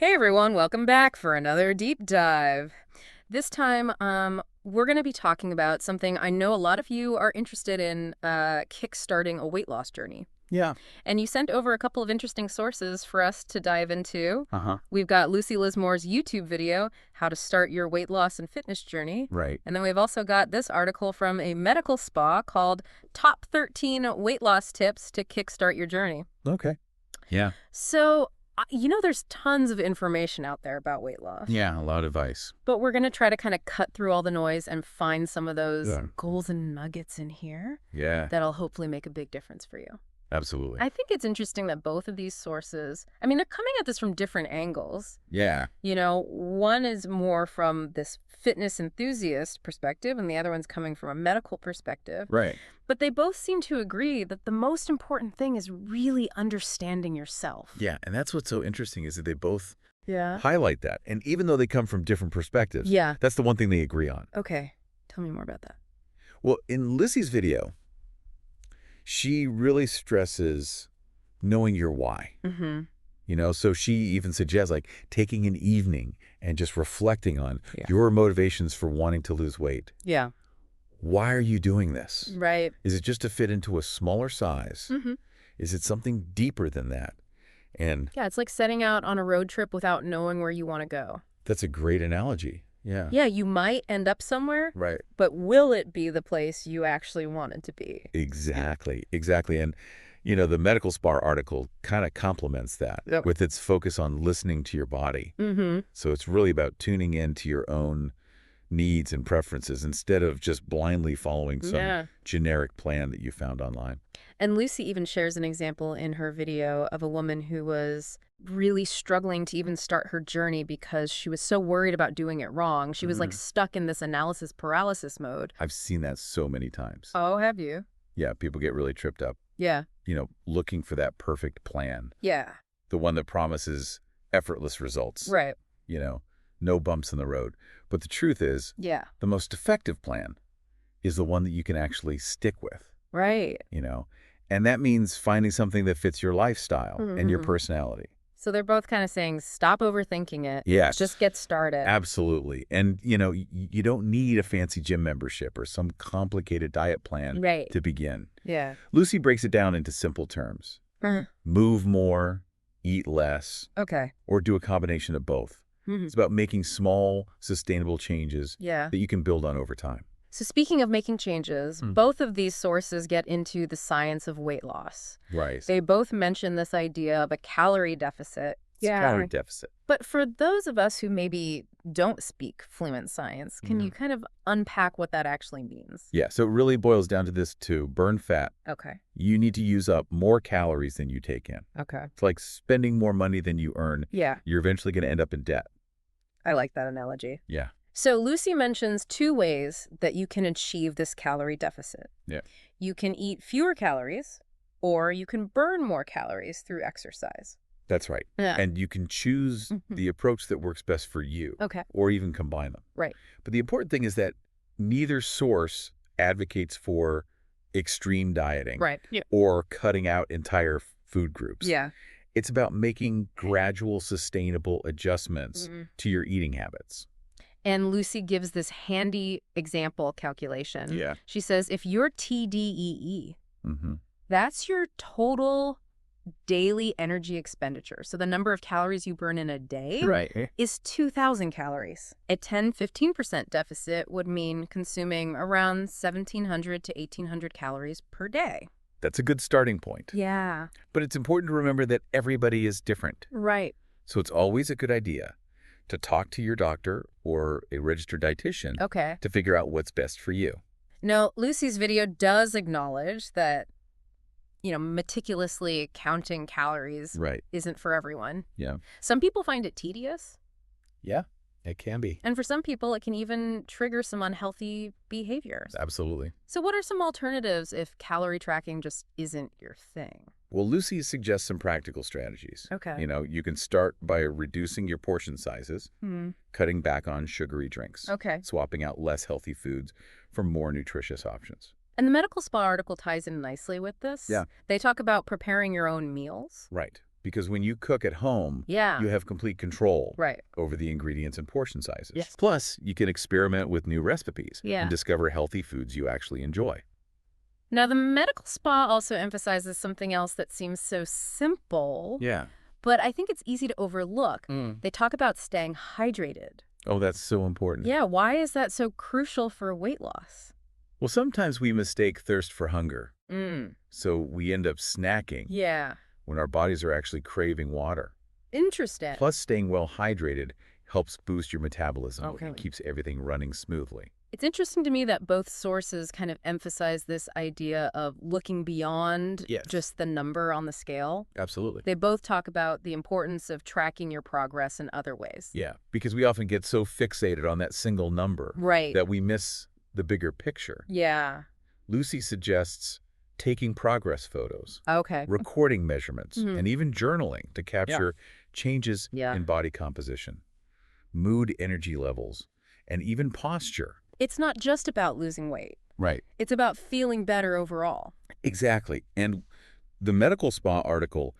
Hey everyone, welcome back for another deep dive. This time, we're going to be talking about something I know a lot of you are interested in, kickstarting a weight loss journey. Yeah. And you sent over a couple of interesting sources for us to dive into. Uh-huh. We've got Lucy Lismore's YouTube video, How to Start Your Weight Loss and Fitness Journey. Right. And then we've also got this article from a medical spa called Top 13 Weight Loss Tips to Kickstart Your Journey. Okay. Yeah. So, there's tons of information out there about weight loss. Yeah, a lot of advice. But we're going to try to kind of cut through all the noise and find some of those Yeah. golden nuggets in here Yeah, that'll hopefully make a big difference for you. absolutely. I think it's interesting that both of these sources, they're coming at this from different angles. Yeah. One is more from this fitness enthusiast perspective, and the other one's coming from a medical perspective. Right. But they both seem to agree that the most important thing is really understanding yourself. Yeah, and that's what's so interesting is that they both Yeah. highlight that. And even though they come from different perspectives, Yeah. that's the one thing they agree on. Okay. Tell me more about that. Well, in Lissy's video, she really stresses knowing your why. Mm-hmm. So she even suggests like taking an evening and just reflecting on Yeah. your motivations for wanting to lose weight. Yeah. Why are you doing this? Right. Is it just to fit into a smaller size? Mm-hmm. Is it something deeper than that? And Yeah, it's like setting out on a road trip without knowing where you want to go. that's a great analogy. Yeah. Yeah, you might end up somewhere, Right. but will it be the place you actually wanted to be? Exactly. Exactly. And, the medical spa article kind of complements that Yep. with its focus on listening to your body. Mm-hmm. So it's really about tuning into your own needs and preferences instead of just blindly following some Yeah. generic plan that you found online. And Lucy even shares an example in her video of a woman who was really struggling to even start her journey because she was so worried about doing it wrong. She was like stuck in this analysis paralysis mode. I've seen that so many times. Oh, have you? Yeah, people get really tripped up, Yeah. looking for that perfect plan. Yeah. The one that promises effortless results. Right. No bumps in the road. But the truth is, Yeah. the most effective plan is the one that you can actually stick with, Right. And that means finding something that fits your lifestyle and your personality. So they're both kind of saying, stop overthinking it. Yes. Just get started. Absolutely. And, you don't need a fancy gym membership or some complicated diet plan Right. to begin. Yeah. Lucy breaks it down into simple terms. Move more, eat less, Okay. or do a combination of both. It's about making small, sustainable changes Yeah. that you can build on over time. So speaking of making changes, both of these sources get into the science of weight loss. Right. They both mention this idea of a calorie deficit. It's a calorie deficit. But for those of us who maybe don't speak fluent science, can you kind of unpack what that actually means? Yeah, so it really boils down to this to burn fat. Okay. You need to use up more calories than you take in. Okay. It's like spending more money than you earn. Yeah, You're eventually going to end up in debt. I like that analogy. Yeah. So Lucy mentions two ways that you can achieve this calorie deficit. Yeah. You can eat fewer calories, or you can burn more calories through exercise. That's right. Yeah. And you can choose the approach that works best for you. Okay. Or even combine them. Right. But the important thing is that neither source advocates for extreme dieting Right. Yeah. or cutting out entire food groups. Yeah. It's about making gradual, sustainable adjustments to your eating habits. And Lucy gives this handy example calculation. Yeah. She says if your TDEE, Mm-hmm. that's your total daily energy expenditure. So the number of calories you burn in a day Right. is 2,000 calories. A 10-15% deficit would mean consuming around 1,700 to 1,800 calories per day. That's a good starting point. Yeah. But it's important to remember that everybody is different. Right. So it's always a good idea to talk to your doctor or a registered dietitian Okay. to figure out what's best for you. Now, Lucy's video does acknowledge that, meticulously counting calories Right. isn't for everyone. Yeah. Some people find it tedious, Yeah, it can be. and for some people, it can even trigger some unhealthy behaviors. Absolutely. So what are some alternatives if calorie tracking just isn't your thing? Well, Lucy suggests some practical strategies. Okay. You can start by reducing your portion sizes, cutting back on sugary drinks, Okay. swapping out less healthy foods for more nutritious options. And the medical spa article ties in nicely with this. Yeah. They talk about preparing your own meals. Right. Because when you cook at home, Yeah. you have complete control Right. over the ingredients and portion sizes. Yes. Plus, you can experiment with new recipes Yeah. and discover healthy foods you actually enjoy. Now, the medical spa also emphasizes something else that seems so simple, Yeah. but I think it's easy to overlook. Mm. They talk about staying hydrated. Oh, that's so important. Yeah, why is that so crucial for weight loss? Well, sometimes we mistake thirst for hunger, Mm. so we end up snacking Yeah. when our bodies are actually craving water. Interesting. Plus, staying well hydrated helps boost your metabolism Okay. and keeps everything running smoothly. It's interesting to me that both sources kind of emphasize this idea of looking beyond Yes. just the number on the scale. Absolutely. They both talk about the importance of tracking your progress in other ways. Yeah, because we often get so fixated on that single number Right. that we miss the bigger picture. Yeah. Lucy suggests taking progress photos, Okay. recording measurements, Mhm. and even journaling to capture changes Yeah. in body composition, mood, energy levels, and even posture. It's not just about losing weight. Right. It's about feeling better overall. Exactly. And the medical spa article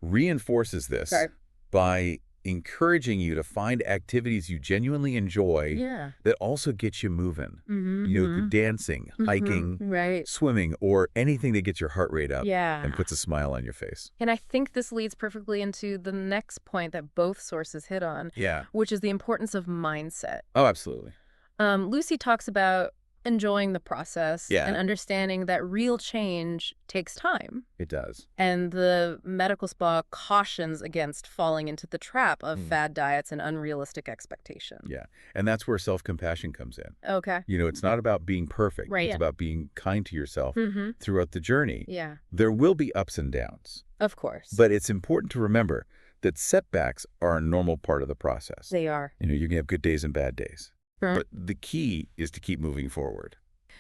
reinforces this Okay. by encouraging you to find activities you genuinely enjoy Yeah. that also get you moving. Mm-hmm. You know, dancing, hiking, Right. swimming, or anything that gets your heart rate up Yeah. and puts a smile on your face. And I think this leads perfectly into the next point that both sources hit on, Yeah. which is the importance of mindset. Oh, absolutely. Lucy talks about enjoying the process Yeah. and understanding that real change takes time. It does. And the medical spa cautions against falling into the trap of fad diets and unrealistic expectations. Yeah. And that's where self-compassion comes in. Okay. You know, it's not about being perfect. Right. It's Yeah. about being kind to yourself Mm-hmm. throughout the journey. Yeah, There will be ups and downs, of course. but it's important to remember that setbacks are a normal part of the process. They are. You know, you can have good days and bad days. Sure. But the key is to keep moving forward.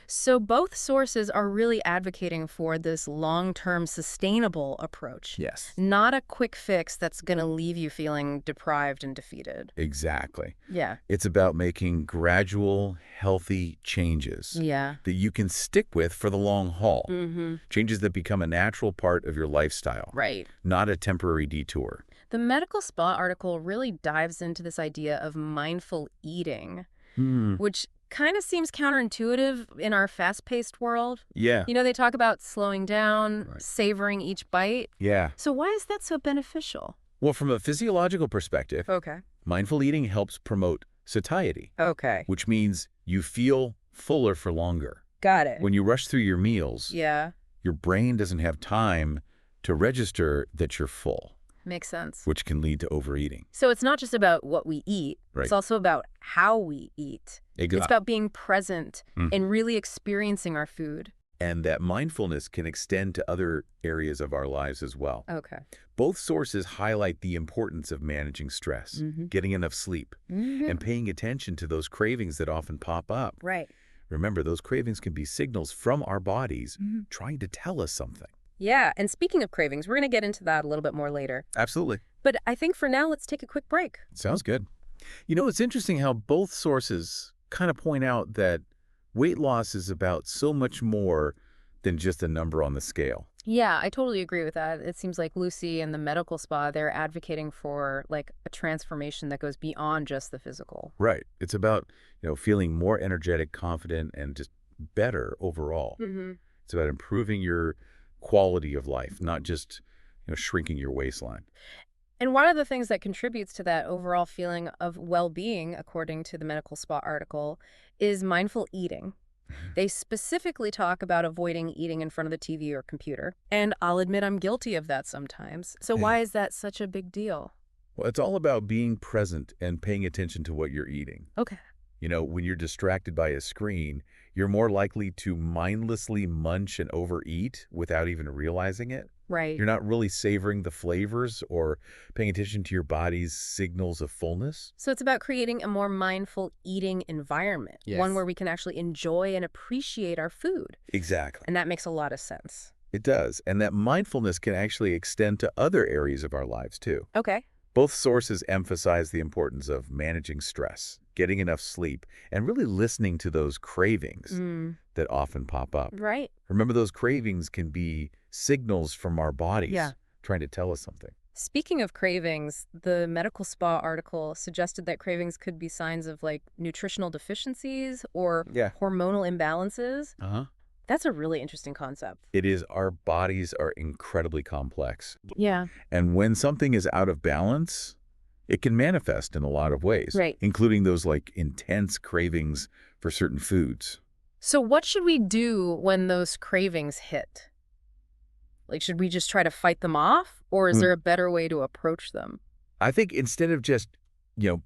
So both sources are really advocating for this long-term sustainable approach. Yes. Not a quick fix that's going to leave you feeling deprived and defeated. Exactly. Yeah. It's about making gradual, healthy changes Yeah. that you can stick with for the long haul. Mm-hmm. Changes that become a natural part of your lifestyle, Right. not a temporary detour. The medical spa article really dives into this idea of mindful eating, which kind of seems counterintuitive in our fast-paced world. Yeah. You know, they talk about slowing down, Right. savoring each bite. Yeah. So why is that so beneficial? Well, from a physiological perspective, Okay. mindful eating helps promote satiety, Okay. which means you feel fuller for longer. Got it. When you rush through your meals, Yeah. your brain doesn't have time to register that you're full, Makes sense. which can lead to overeating. So it's not just about what we eat. Right. It's also about how we eat. It's about being present and really experiencing our food. And that mindfulness can extend to other areas of our lives as well. Okay. Both sources highlight the importance of managing stress, getting enough sleep, and paying attention to those cravings that often pop up. Right. Remember, those cravings can be signals from our bodies trying to tell us something. Yeah. And speaking of cravings, we're going to get into that a little bit more later. Absolutely. But I think for now, let's take a quick break. Sounds good. You know, it's interesting how both sources kind of point out that weight loss is about so much more than just a number on the scale. Yeah, I totally agree with that. It seems like Lucy and the medical spa, they're advocating for like a transformation that goes beyond just the physical. Right. It's about, you know, feeling more energetic, confident, and just better overall. It's about improving your quality of life, not just, you know, shrinking your waistline. And one of the things that contributes to that overall feeling of well-being, according to the medical spa article, is mindful eating. They specifically talk about avoiding eating in front of the TV or computer. And I'll admit I'm guilty of that sometimes. So why is that such a big deal? Well, it's all about being present and paying attention to what you're eating. Okay. You know, when you're distracted by a screen, you're more likely to mindlessly munch and overeat without even realizing it. Right. You're not really savoring the flavors or paying attention to your body's signals of fullness. So it's about creating a more mindful eating environment, one where we can actually enjoy and appreciate our food. Exactly. And that makes a lot of sense. It does. And that mindfulness can actually extend to other areas of our lives, too. Okay. Both sources emphasize the importance of managing stress, getting enough sleep, and really listening to those cravings that often pop up. Right. Remember, those cravings can be signals from our bodies trying to tell us something. Speaking of cravings, the medical spa article suggested that cravings could be signs of like nutritional deficiencies or Yeah. hormonal imbalances. Uh-huh. That's a really interesting concept. It is. Our bodies are incredibly complex. Yeah. And when something is out of balance, it can manifest in a lot of ways, Right. including those like intense cravings for certain foods. So what should we do when those cravings hit? Like, should we just try to fight them off, or is Mm. there a better way to approach them? I think instead of just,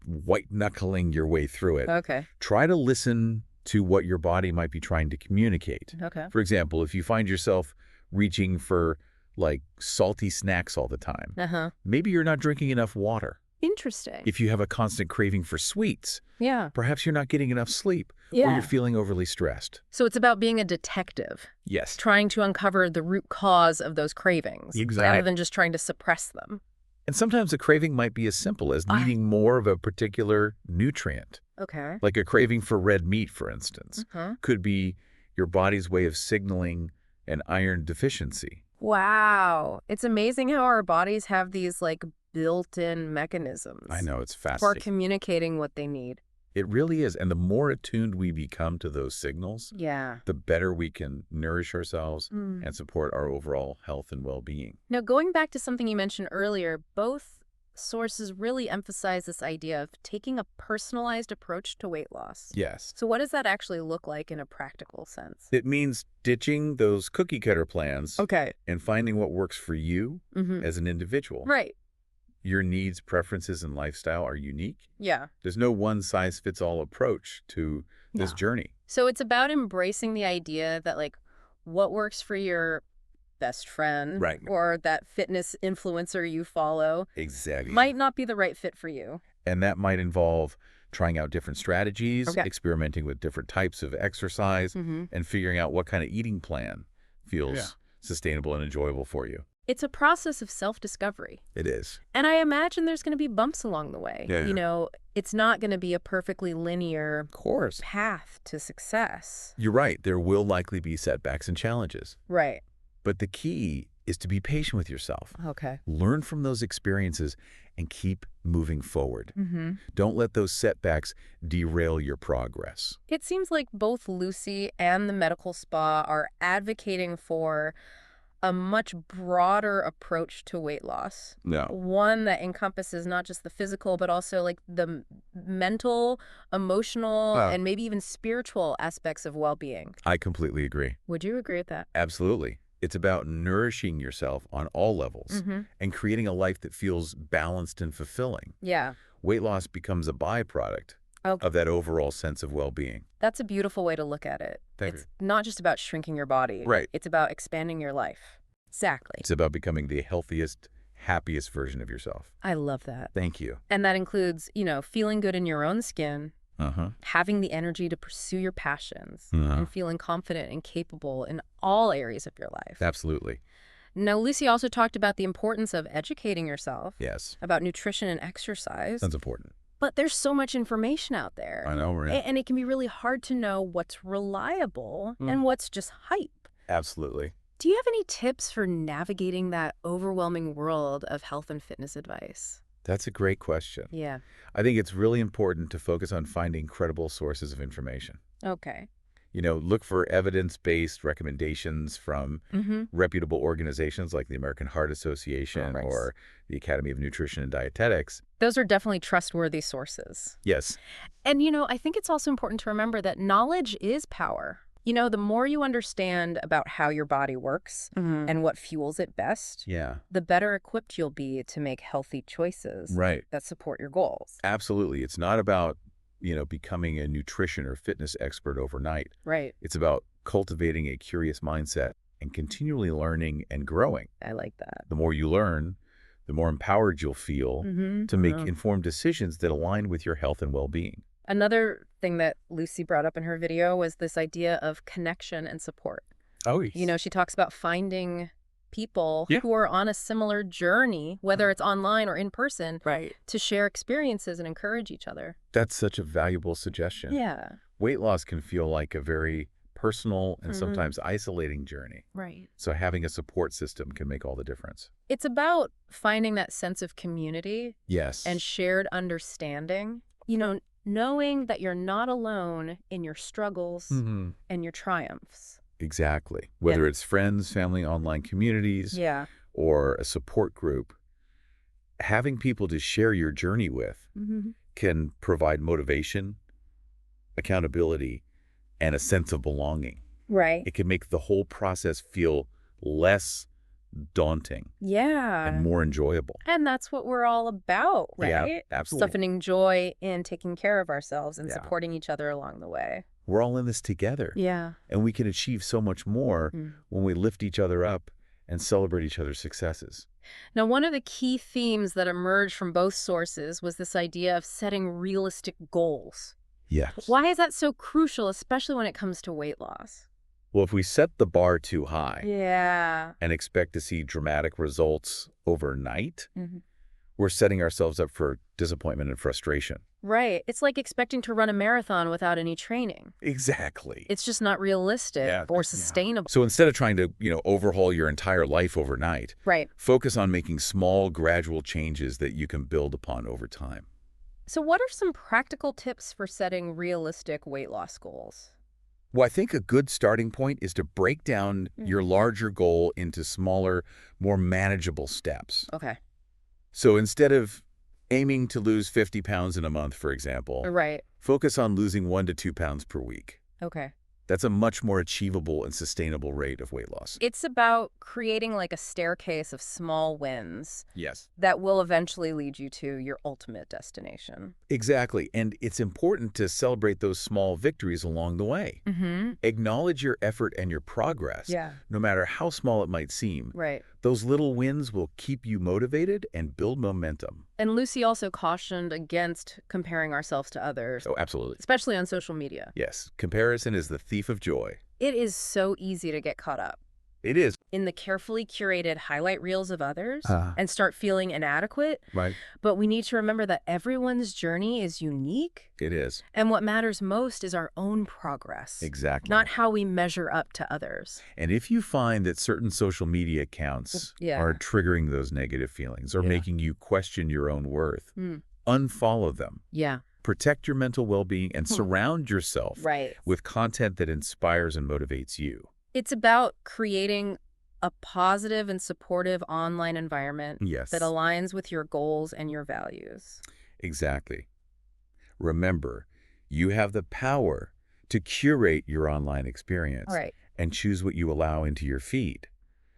white-knuckling your way through it, Okay. try to listen to what your body might be trying to communicate. Okay. For example, if you find yourself reaching for, like, salty snacks all the time, Uh-huh. maybe you're not drinking enough water. Interesting. If you have a constant craving for sweets, Yeah. perhaps you're not getting enough sleep, or Yeah. you're feeling overly stressed. So it's about being a detective, Yes. trying to uncover the root cause of those cravings, Exactly. rather than just trying to suppress them. And sometimes a craving might be as simple as needing more of a particular nutrient. Okay. Like a craving for red meat, for instance, Uh-huh. could be your body's way of signaling an iron deficiency. Wow. It's amazing how our bodies have these like built-in mechanisms I know, it's for fascinating. communicating what they need. It really is. And the more attuned we become to those signals, Yeah. the better we can nourish ourselves Mm. and support our overall health and well-being. Now, going back to something you mentioned earlier, both sources really emphasize this idea of taking a personalized approach to weight loss. Yes. So what does that actually look like in a practical sense? It means ditching those cookie cutter plans Okay. and finding what works for you Mm-hmm. as an individual. Right. Your needs, preferences, and lifestyle are unique. Yeah. There's no one-size-fits-all approach to this No. journey. So it's about embracing the idea that like what works for your best friend Right. or that fitness influencer you follow Exactly. might not be the right fit for you. And that might involve trying out different strategies, Okay. experimenting with different types of exercise, Mm-hmm. and figuring out what kind of eating plan feels sustainable and enjoyable for you. It's a process of self-discovery. It is. And I imagine there's going to be bumps along the way. Yeah. You know, it's not going to be a perfectly linear Of course. path to success. You're right. There will likely be setbacks and challenges. Right. But the key is to be patient with yourself. Okay. Learn from those experiences and keep moving forward. Mm-hmm. Don't let those setbacks derail your progress. It seems like both Lucy and the medical spa are advocating for a much broader approach to weight loss. No. One that encompasses not just the physical, but also like the mental, emotional, and maybe even spiritual aspects of well-being. I completely agree. Would you agree with that? Absolutely. It's about nourishing yourself on all levels Mm-hmm. and creating a life that feels balanced and fulfilling. Yeah. Weight loss becomes a byproduct of that overall sense of well-being. That's a beautiful way to look at it. Thank It's not just about shrinking your body. Right. It's about expanding your life. Exactly. It's about becoming the healthiest, happiest version of yourself. I love that. Thank you. And that includes, you know, feeling good in your own skin, Uh-huh. having the energy to pursue your passions, Uh-huh. and feeling confident and capable in all areas of your life. Absolutely. Now, Lucy also talked about the importance of educating yourself Yes. about nutrition and exercise. That's important. But there's so much information out there. I know, right? And it can be really hard to know what's reliable and what's just hype. Absolutely. Do you have any tips for navigating that overwhelming world of health and fitness advice? That's a great question. Yeah. I think it's really important to focus on finding credible sources of information. Okay. Look for evidence-based recommendations from Mm-hmm. reputable organizations like the American Heart Association Right. or the Academy of Nutrition and Dietetics. Those are definitely trustworthy sources. Yes. And, you know, I think it's also important to remember that knowledge is power. You know, the more you understand about how your body works and what fuels it best, Yeah. the better equipped you'll be to make healthy choices Right. that support your goals. Absolutely. It's not about, becoming a nutrition or fitness expert overnight. Right. It's about cultivating a curious mindset and continually learning and growing. I like that. The more you learn, the more empowered you'll feel to make informed decisions that align with your health and well-being. Another thing that Lucy brought up in her video was this idea of connection and support. Oh, You know, she talks about finding people Yeah. who are on a similar journey, whether it's online or in person, Right. to share experiences and encourage each other. That's such a valuable suggestion. Yeah. Weight loss can feel like a very personal and sometimes isolating journey. Right. So having a support system can make all the difference. It's about finding that sense of community Yes. and shared understanding. Knowing that you're not alone in your struggles and your triumphs. Exactly. Whether it's friends, family, online communities, Yeah. or a support group, having people to share your journey with can provide motivation, accountability, and a sense of belonging. Right. It can make the whole process feel less daunting and more enjoyable. And that's what we're all about, right? Yeah, absolutely. Finding joy in taking care of ourselves and supporting each other along the way. We're all in this together. Yeah. And we can achieve so much more when we lift each other up and celebrate each other's successes. Now, one of the key themes that emerged from both sources was this idea of setting realistic goals. Yes. Why is that so crucial, especially when it comes to weight loss? Well, if we set the bar too high and expect to see dramatic results overnight, we're setting ourselves up for disappointment and frustration. Right. It's like expecting to run a marathon without any training. Exactly. It's just not realistic or sustainable. So instead of trying to, overhaul your entire life overnight, focus on making small, gradual changes that you can build upon over time. So what are some practical tips for setting realistic weight loss goals? Well, I think a good starting point is to break down your larger goal into smaller, more manageable steps. Okay. So instead of aiming to lose 50 pounds in a month, for example, focus on losing 1 to 2 pounds per week. Okay. That's a much more achievable and sustainable rate of weight loss. It's about creating like a staircase of small wins. Yes. That will eventually lead you to your ultimate destination. Exactly. And it's important to celebrate those small victories along the way. Acknowledge your effort and your progress, no matter how small it might seem. Right. Those little wins will keep you motivated and build momentum. And Lucy also cautioned against comparing ourselves to others. Oh, absolutely. Especially on social media. Yes. Comparison is the thief of joy. It is so easy to get caught up It is. in the carefully curated highlight reels of others and start feeling inadequate. Right. But we need to remember that everyone's journey is unique. It is. And what matters most is our own progress. Exactly. Not how we measure up to others. And if you find that certain social media accounts are triggering those negative feelings or making you question your own worth, unfollow them. Yeah. Protect your mental well-being and surround yourself with content that inspires and motivates you. It's about creating a positive and supportive online environment that aligns with your goals and your values. Exactly. Remember, you have the power to curate your online experience and choose what you allow into your feed.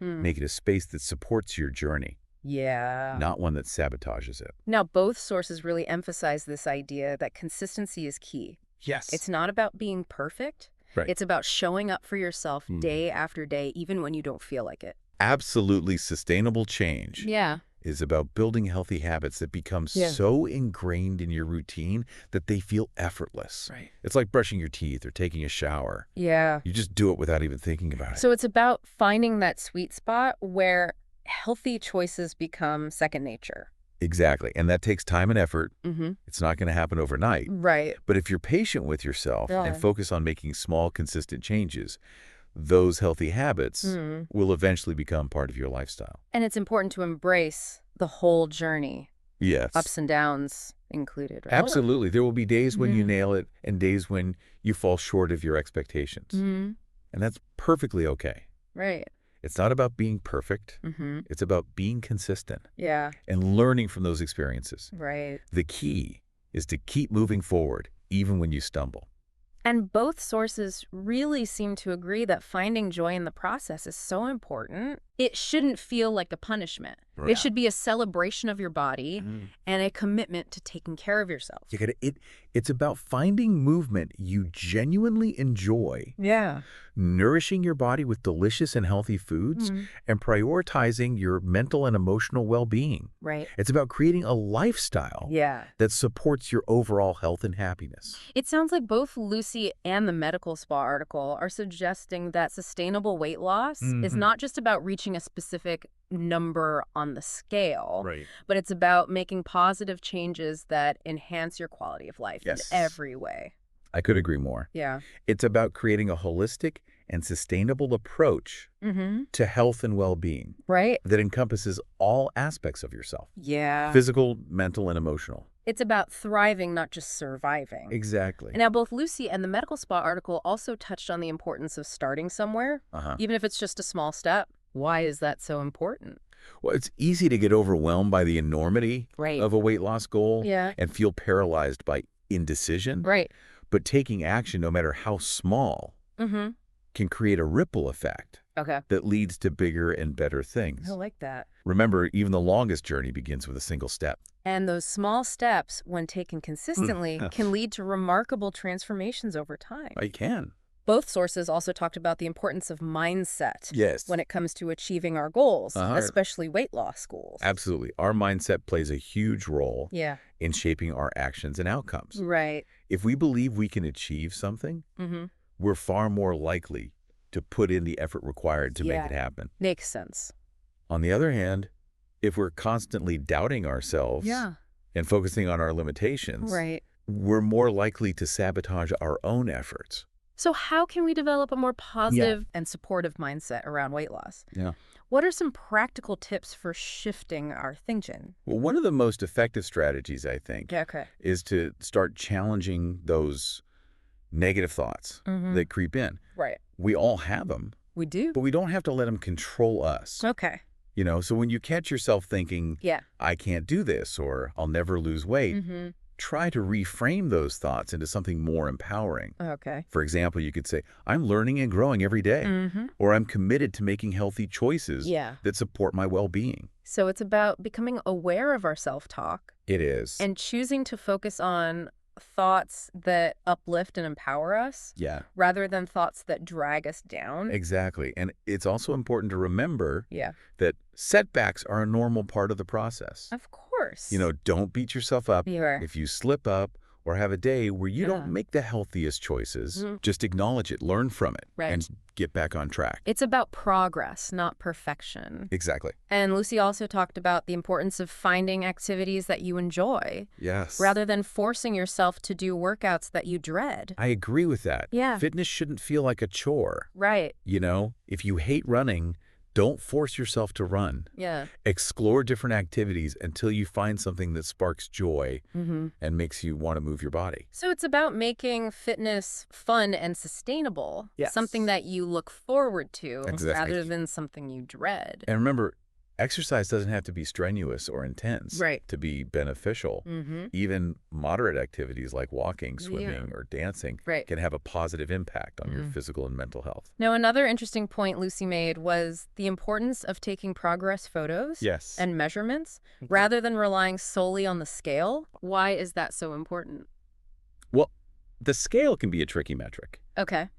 Make it a space that supports your journey. Yeah. Not one that sabotages it. Now, both sources really emphasize this idea that consistency is key. Yes. It's not about being perfect. Right. It's about showing up for yourself day after day, even when you don't feel like it. Absolutely sustainable change is about building healthy habits that become so ingrained in your routine that they feel effortless. Right. It's like brushing your teeth or taking a shower. Yeah. You just do it without even thinking about it. So it's about finding that sweet spot where healthy choices become second nature. Exactly. And that takes time and effort. It's not going to happen overnight. Right. But if you're patient with yourself and focus on making small, consistent changes, those healthy habits will eventually become part of your lifestyle. And it's important to embrace the whole journey. Yes. Ups and downs included, right? Absolutely. There will be days when you nail it and days when you fall short of your expectations. And that's perfectly okay. Right. It's not about being perfect. It's about being consistent. Yeah. And learning from those experiences. Right. The key is to keep moving forward, even when you stumble. And both sources really seem to agree that finding joy in the process is so important. It shouldn't feel like a punishment. It should be a celebration of your body and a commitment to taking care of yourself. It's about finding movement you genuinely enjoy. Yeah. Nourishing your body with delicious and healthy foods and prioritizing your mental and emotional well-being. Right. It's about creating a lifestyle that supports your overall health and happiness. It sounds like both Lucy and the Medical Spa article are suggesting that sustainable weight loss is not just about reaching a specific number on the scale, but it's about making positive changes that enhance your quality of life in every way. I could agree more. Yeah. It's about creating a holistic and sustainable approach to health and well-being Right. that encompasses all aspects of yourself. Yeah. Physical, mental, and emotional. It's about thriving, not just surviving. Exactly. And now both Lucy and the medical spa article also touched on the importance of starting somewhere, even if it's just a small step. Why is that so important? Well, it's easy to get overwhelmed by the enormity of a weight loss goal and feel paralyzed by indecision. Right. But taking action, no matter how small, can create a ripple effect that leads to bigger and better things. I like that. Remember, even the longest journey begins with a single step. And those small steps, when taken consistently, can lead to remarkable transformations over time. I can. Both sources also talked about the importance of mindset when it comes to achieving our goals, especially weight loss goals. Absolutely. Our mindset plays a huge role Yeah. in shaping our actions and outcomes. Right. If we believe we can achieve something, we're far more likely to put in the effort required to make it happen. Makes sense. On the other hand, if we're constantly doubting ourselves and focusing on our limitations, we're more likely to sabotage our own efforts. So how can we develop a more positive and supportive mindset around weight loss? What are some practical tips for shifting our thinking? Well, one of the most effective strategies, I think, is to start challenging those negative thoughts that creep in. Right. We all have them. We do. But we don't have to let them control us. Okay. You know, so when you catch yourself thinking, I can't do this, or I'll never lose weight, try to reframe those thoughts into something more empowering. Okay. For example, you could say, I'm learning and growing every day, or I'm committed to making healthy choices that support my well-being. So it's about becoming aware of our self-talk. It is. And choosing to focus on thoughts that uplift and empower us rather than thoughts that drag us down. Exactly. And it's also important to remember that setbacks are a normal part of the process. Of course. You know, don't beat yourself up if you slip up or have a day where you don't make the healthiest choices. Just acknowledge it, learn from it, and get back on track. It's about progress, not perfection. Exactly. And Lucy also talked about the importance of finding activities that you enjoy. Yes. Rather than forcing yourself to do workouts that you dread. I agree with that. Yeah. Fitness shouldn't feel like a chore. Right. You know, if you hate running, don't force yourself to run. Yeah. Explore different activities until you find something that sparks joy and makes you want to move your body. So it's about making fitness fun and sustainable. Yes. Something that you look forward to Exactly. rather than something you dread. And remember, exercise doesn't have to be strenuous or intense Right. to be beneficial. Even moderate activities like walking, Yeah. swimming, or dancing Right. can have a positive impact on your physical and mental health. Now, another interesting point Lucy made was the importance of taking progress photos and measurements rather than relying solely on the scale. Why is that so important? Well, the scale can be a tricky metric Okay.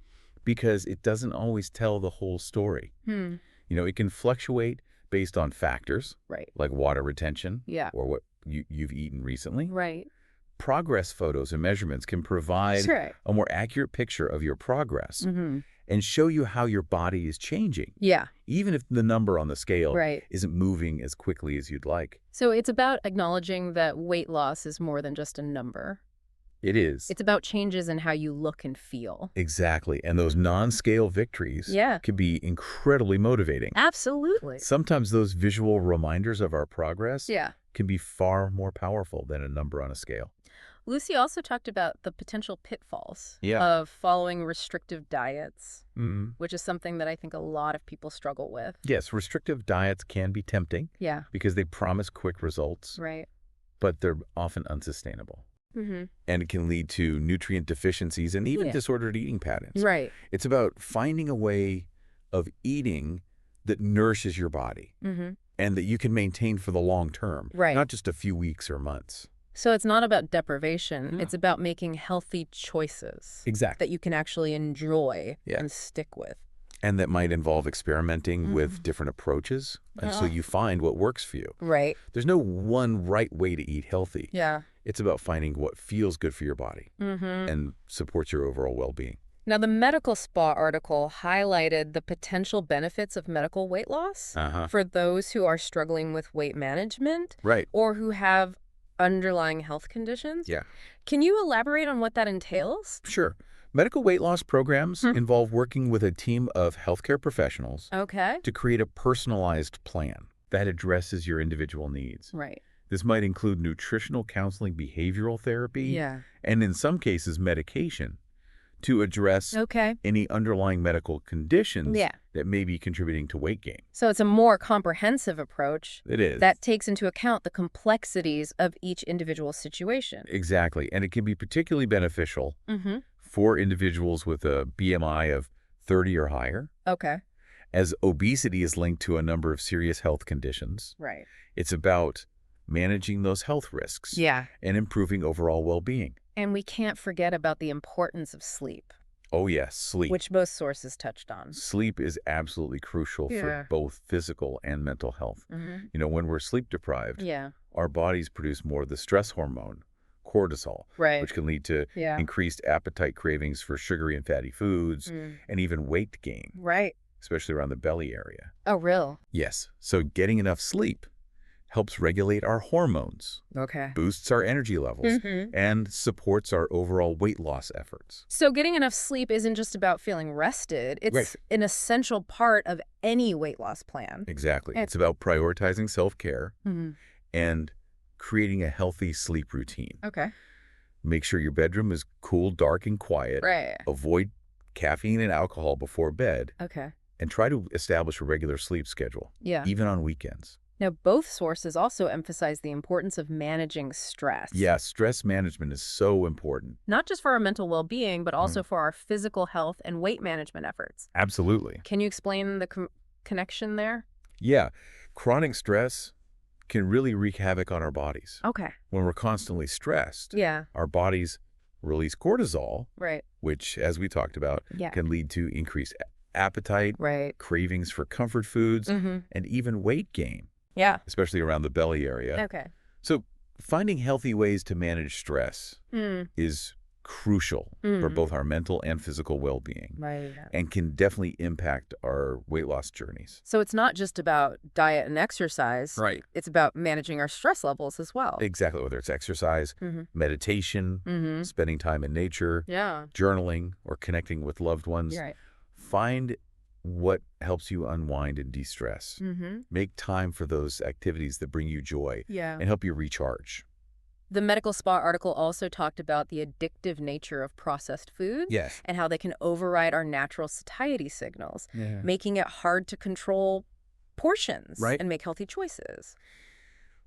because it doesn't always tell the whole story. You know, it can fluctuate based on factors like water retention or what you've eaten recently. Right. Progress photos and measurements can provide a more accurate picture of your progress and show you how your body is changing, even if the number on the scale isn't moving as quickly as you'd like. So it's about acknowledging that weight loss is more than just a number. It is. It's about changes in how you look and feel. Exactly. And those non-scale victories can be incredibly motivating. Absolutely. Sometimes those visual reminders of our progress Yeah. can be far more powerful than a number on a scale. Lucy also talked about the potential pitfalls Yeah. of following restrictive diets, which is something that I think a lot of people struggle with. Yes, restrictive diets can be tempting Yeah. because they promise quick results, Right. but they're often unsustainable. And it can lead to nutrient deficiencies and even disordered eating patterns. Right. It's about finding a way of eating that nourishes your body and that you can maintain for the long term, not just a few weeks or months. So it's not about deprivation. It's about making healthy choices Exactly. that you can actually enjoy and stick with. And that might involve experimenting with different approaches until you find what works for you. Right. There's no one right way to eat healthy. Yeah. It's about finding what feels good for your body and supports your overall well-being. Now, the medical spa article highlighted the potential benefits of medical weight loss for those who are struggling with weight management or who have Underlying health conditions? Yeah. Can you elaborate on what that entails? Sure. Medical weight loss programs Hmm. involve working with a team of healthcare professionals Okay. to create a personalized plan that addresses your individual needs. Right. This might include nutritional counseling, behavioral therapy, Yeah. and in some cases, medication to address Okay. any underlying medical conditions Yeah. that may be contributing to weight gain. So it's a more comprehensive approach It is. that takes into account the complexities of each individual situation. Exactly. And it can be particularly beneficial Mm-hmm. for individuals with a BMI of 30 or higher, Okay. as obesity is linked to a number of serious health conditions. Right. It's about managing those health risks Yeah. and improving overall well-being. And we can't forget about the importance of sleep, Oh yes, sleep. which both sources touched on. Sleep is absolutely crucial for both physical and mental health. Mm-hmm. You know, when we're sleep deprived, Yeah. our bodies produce more of the stress hormone, cortisol, Right. which can lead to Yeah. increased appetite cravings for sugary and fatty foods Mm. and even weight gain, Right. especially around the belly area. Oh, real? Yes, so getting enough sleep helps regulate our hormones, Okay. boosts our energy levels, Mm-hmm. and supports our overall weight loss efforts. So getting enough sleep isn't just about feeling rested. It's Right. an essential part of any weight loss plan. Exactly. And- It's about prioritizing self-care Mm-hmm. and creating a healthy sleep routine. Okay. Make sure your bedroom is cool, dark, and quiet. Right. Avoid caffeine and alcohol before bed, Okay. and try to establish a regular sleep schedule, Yeah. even on weekends. Now, both sources also emphasize the importance of managing stress. Yeah, stress management is so important. Not just for our mental well-being, but also for our physical health and weight management efforts. Absolutely. Can you explain the connection there? Yeah, chronic stress can really wreak havoc on our bodies. Okay. When we're constantly stressed, Yeah. our bodies release cortisol, Right. which, as we talked about, Yeah. can lead to increased appetite, Right. cravings for comfort foods, Mm-hmm. and even weight gain, Yeah. especially around the belly area. Okay. So finding healthy ways to manage stress Mm. is crucial for both our mental and physical well-being, Right. and can definitely impact our weight loss journeys. So it's not just about diet and exercise. Right. It's about managing our stress levels as well. Exactly, whether it's exercise, Mm-hmm. meditation, Mm-hmm. spending time in nature, Yeah. journaling, or connecting with loved ones. You're right. Find what helps you unwind and de-stress. Mm-hmm. Make time for those activities that bring you joy Yeah. and help you recharge. The Medical Spa article also talked about the addictive nature of processed foods Yes. and how they can override our natural satiety signals, Yeah. making it hard to control portions Right. and make healthy choices.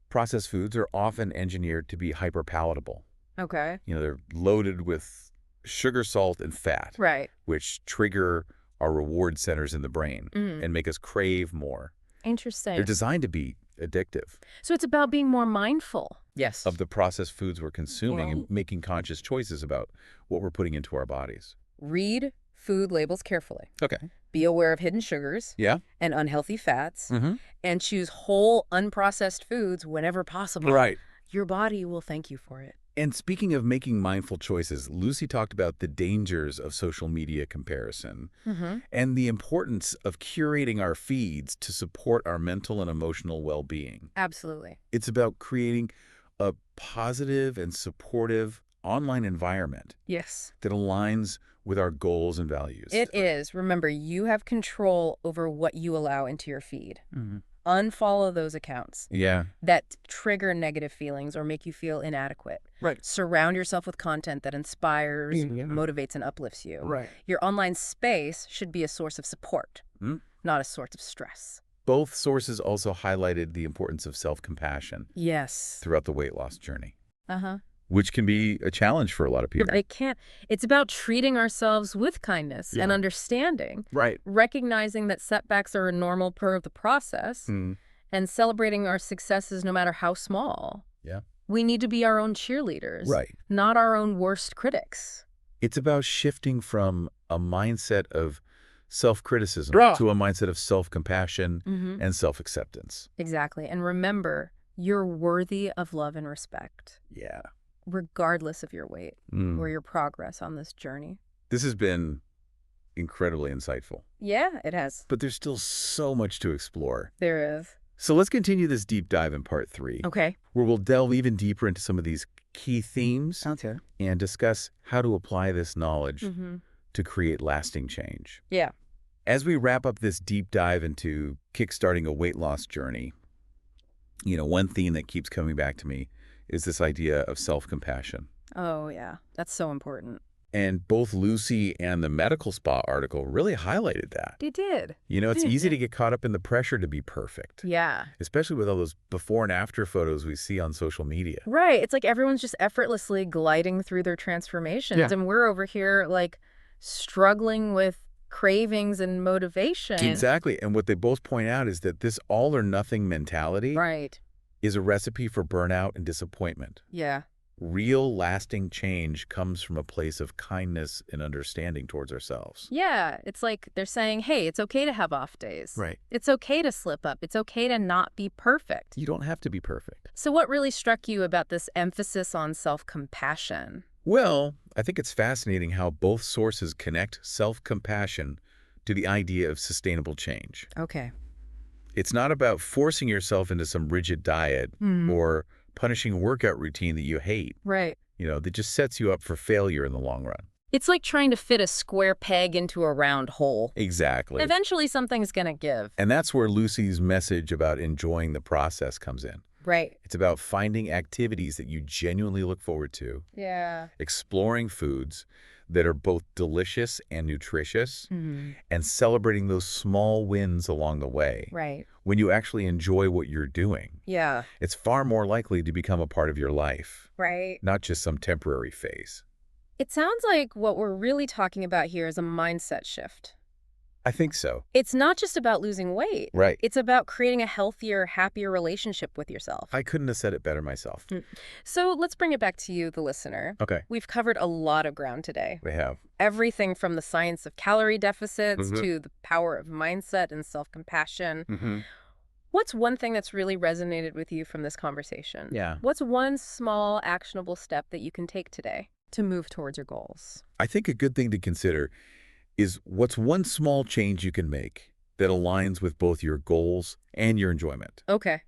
Processed foods are often engineered to be hyperpalatable. Okay. You know, they're loaded with sugar, salt, and fat, Right. which trigger our reward centers in the brain Mm. and make us crave more. Interesting. They're designed to be addictive So it's about being more mindful. Yes. of the processed foods we're consuming Well- and making conscious choices about what we're putting into our bodies. Read food labels carefully. Okay. Be aware of hidden sugars Yeah. and unhealthy fats, Mm-hmm. and choose whole, unprocessed foods whenever possible. Right. Your body will thank you for it. And speaking of making mindful choices, Lucy talked about the dangers of social media comparison Mm-hmm. and the importance of curating our feeds to support our mental and emotional well-being. Absolutely. It's about creating a positive and supportive online environment Yes. that aligns with our goals and values. It is. Remember, you have control over what you allow into your feed. Mm-hmm. Unfollow those accounts Yeah. that trigger negative feelings or make you feel inadequate. Right. Surround yourself with content that inspires, Yeah. motivates, and uplifts you. Right. Your online space should be a source of support, Mm. not a source of stress. Both sources also highlighted the importance of self-compassion Yes. throughout the weight loss journey, Uh-huh. which can be a challenge for a lot of people. It can't. It's about treating ourselves with kindness and understanding, Right. recognizing that setbacks are a normal part of the process, Mm. and celebrating our successes no matter how small. Yeah. We need to be our own cheerleaders, Right. not our own worst critics. It's about shifting from a mindset of self-criticism to a mindset of self-compassion Mm-hmm. and self-acceptance. Exactly. And remember, you're worthy of love and respect, Yeah. regardless of your weight Mm. or your progress on this journey. This has been incredibly insightful, Yeah, it has. but there's still so much to explore. There is. So let's continue this deep dive in part 3, Okay. where we'll delve even deeper into some of these key themes Sounds good. and discuss how to apply this knowledge Mm-hmm. to create lasting change. Yeah. As we wrap up this deep dive into kickstarting a weight loss journey, one theme that keeps coming back to me is this idea of self-compassion. Oh, yeah. That's so important. And both Lucy and the Medical Spa article really highlighted that. They did. It's easy to get caught up in the pressure to be perfect. Yeah. Especially with all those before and after photos we see on social media. Right. It's like everyone's just effortlessly gliding through their transformations. Yeah. And we're over here like struggling with cravings and motivation. Exactly. And what they both point out is that this all or nothing mentality Right. is a recipe for burnout and disappointment. Yeah. Real lasting change comes from a place of kindness and understanding towards ourselves. Yeah. It's like they're saying, hey, it's okay to have off days. Right. It's okay to slip up. It's okay to not be perfect. You don't have to be perfect. So what really struck you about this emphasis on self-compassion? Well, I think it's fascinating how both sources connect self-compassion to the idea of sustainable change. Okay. It's not about forcing yourself into some rigid diet or punishing a workout routine that you hate, Right. that just sets you up for failure in the long run. It's like trying to fit a square peg into a round hole. Exactly. Eventually something's going to give. And that's where Lucy's message about enjoying the process comes in. Right. It's about finding activities that you genuinely look forward to, Yeah. exploring foods that are both delicious and nutritious, and celebrating those small wins along the way. Right. When you actually enjoy what you're doing, Yeah. it's far more likely to become a part of your life, Right. not just some temporary phase. It sounds like what we're really talking about here is a mindset shift. I think so. It's not just about losing weight. Right. It's about creating a healthier, happier relationship with yourself. I couldn't have said it better myself. So let's bring it back to you, the listener. Okay. We've covered a lot of ground today. We have. Everything from the science of calorie deficits to the power of mindset and self-compassion. What's one thing that's really resonated with you from this conversation? Yeah. What's one small, actionable step that you can take today to move towards your goals? I think a good thing to consider is what's one small change you can make that aligns with both your goals and your enjoyment. Okay.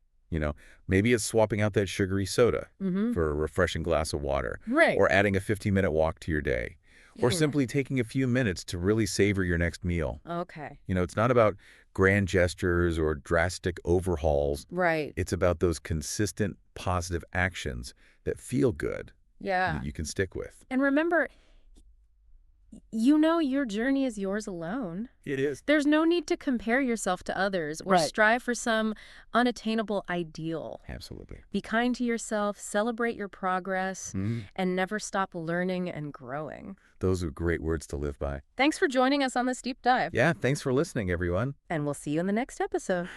Maybe it's swapping out that sugary soda for a refreshing glass of water. Right. Or adding a 15-minute walk to your day. Or simply taking a few minutes to really savor your next meal. Okay. It's not about grand gestures or drastic overhauls. Right. It's about those consistent, positive actions that feel good Yeah. that you can stick with. And remember, your journey is yours alone. It is. There's no need to compare yourself to others or Right. strive for some unattainable ideal. Absolutely. Be kind to yourself, celebrate your progress, and never stop learning and growing. Those are great words to live by. Thanks for joining us on this deep dive. Yeah, thanks for listening, everyone. And we'll see you in the next episode.